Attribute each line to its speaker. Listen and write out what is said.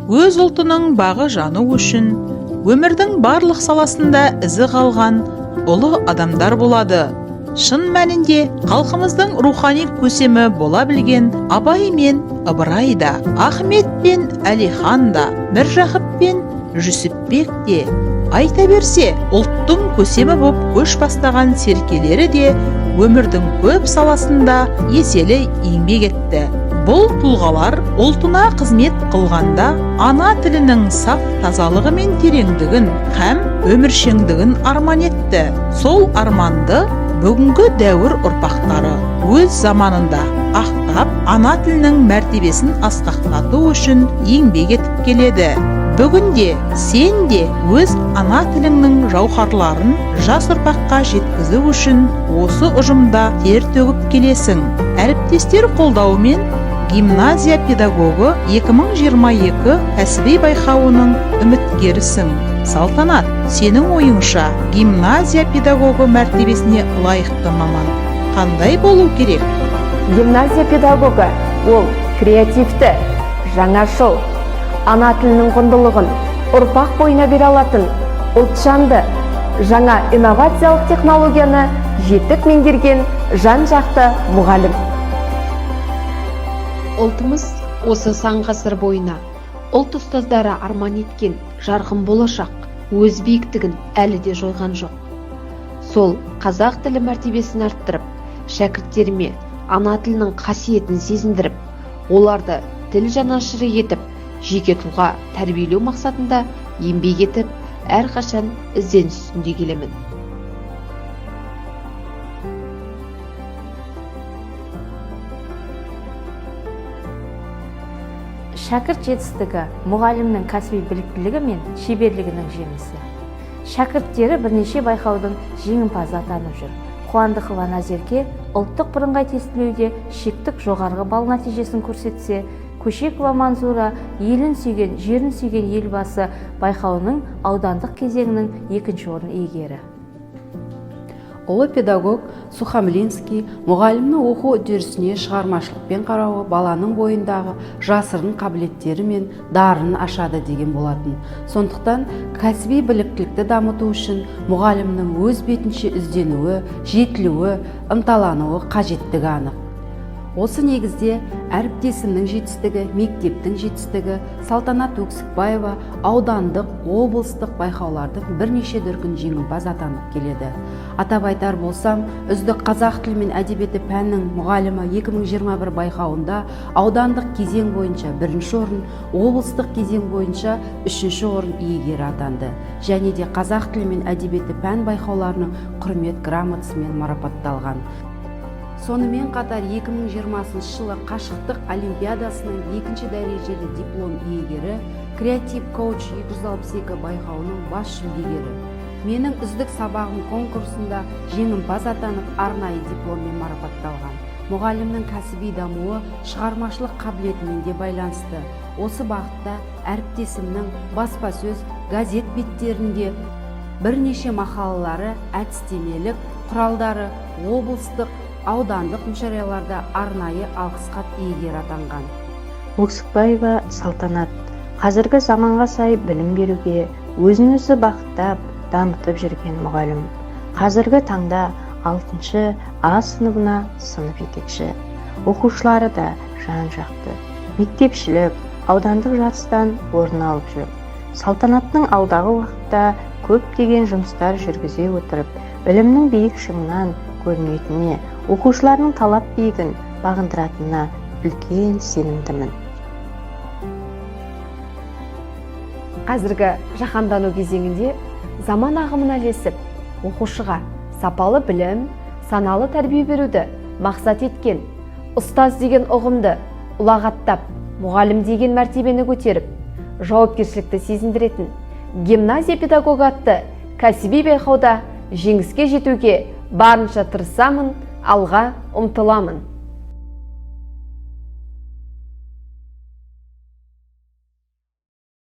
Speaker 1: өз ұлтының бағы жаны үшін өмірдің барлық саласында ізі қалған ұлы адамдар болады. Шын мәнінде халқымыздың рухани көсемі бола білген Абай мен Ыбырай да, Ахмет пен Әлихан да, Міржақып пен Жүсіпбек те, айта берсе ұлттың көсемі боп көш бастаған серкелері де өмірдің көп саласында еселі еңбек етті. Бұл тұлғалар ұлтына қызмет қылғанда ана тілінің саф тазалығы мен тереңдігін һәм өміршеңдігін арман етті. Сол арманды бүгінгі дәуір ұрпақтары өз заманында ақтап, ана тілінің мәртебесін асқақтату үшін еңбек етіп келеді. Бүгінде сен де өз ана тіліңнің жауһарларын жас ұрпаққа жеткізу үшін осы ұжымда тер төгіп келесің. Әріптестер қолдауымен гимназия педагогы 2022 кәсіби байқауының үміткерісің. Салтанат, сенің ойыңша гимназия педагогы мәртебесіне лайықты маман қандай болу керек?
Speaker 2: Гимназия педагогы ол креативті, жаңашыл, ана тілінің құндылығын ұрпақ бойына бере алатын, ұлтжанды, жаңа инновациялық технологияны жетік меңгерген жан-жақты мұғалім.
Speaker 3: Ұлтымыз осы сан ғасыр бойына ұлт ұстаздары арман еткен жарқын болашақ өз биіктігін әлі де жойған жоқ. Сол қазақ тілі мәртебесін арттырып, шәкірттеріме ана тілінің қасиетін сезіндіріп, оларды тіл жанашыры етіп, жеке тұлға тәрбиелеу мақсатында еңбек етіп, әрқашан ізденіс үстінде келемін.
Speaker 4: Шәкірт жетістігі мұғалімнің кәсіби біліктілігі мен шеберлігінің жемісі. Шәкірттері бірнеше байқаудың жеңімпазы атанып жүр. Қуандықова Назерке ұлттық бірыңғай тестілеуде шектік жоғарғы балл нәтижесін көрсетсе, Көшекова Манзура елін сүйген, жерін сүйген елбасы байқауының аудандық кезеңінің 2-ші орын иегері.
Speaker 5: Ұлы педагог Сухомлинский мұғалімнің оқу үдерісіне шығармашылықпен қарауы баланың бойындағы жасырын қабілеттері мен дарын ашады деген болатын. Сондықтан кәсіби біліктілікті дамыту үшін мұғалімнің өз бетінше ізденуі, жетілуі, ынталануы қажеттігі анық. Осы негізде әріптесімнің жетістігі, мектептің жетістігі, Салтанат Өксікбаева аудандық, облыстық байқаулардың бірнеше дүркін жеңімпаз атанып келеді. Атап айтар болсам, үздік қазақ тілі мен әдебиеті пәнінің мұғалімі 2021 байқауында аудандық кезең бойынша 1-ші орын, облыстық кезең бойынша 3-ші орын иегері атанды. Және де қазақ тілі мен әдебиеті пән байқауларының құрмет грамотасымен марапатталған. Сонымен қатар 2020 жылы қашықтық олимпиадасының 2-ші дәрежелі диплом иегері, креатив коуч 262 байқауының бас жүлдегері. Менің үздік сабағым конкурсында жеңімпаз атанып, арнайы дипломмен марапатталған. Мұғалімнің кәсіби дамуы шығармашылық қабілетімен де байланысты. Осы бағытта әріптесімнің баспасөз, газет беттерінде бірнеше мақалалары, әдістемелік құралдары облыстық, аудандық мүшәйраларда арнайы алғыс хат иегері атанған.
Speaker 6: Өксікбаева Салтанат қазіргі заманға сай білім беруге өзін-өзі бағыттап, дамытып жүрген мұғалім. Қазіргі таңда 6-ші А сыныбына сынып жетекші. Оқушылары да жан-жақты. Мектепшілік, аудандық жарыстан орын алып жүр. Салтанаттың алдағы уақытта көптеген жұмыстар жүргізе отырып, білімнің биік шыңынан көрінетініне, оқушыларының талап биігін бағындыратынына үлкен сенімдімін.
Speaker 2: Қазіргі жаһандану кезеңінде заман ағымына ілесіп, оқушыға сапалы білім, саналы тәрбие беруді мақсат еткен, ұстаз деген ұғымды ұлағаттап, мұғалім деген мәртебені көтеріп, жауапкершілікті сезіндіретін гимназия педагог атты кәсіби байқауда жеңіске жетуге барынша тырысамын, алға ұмтыламын.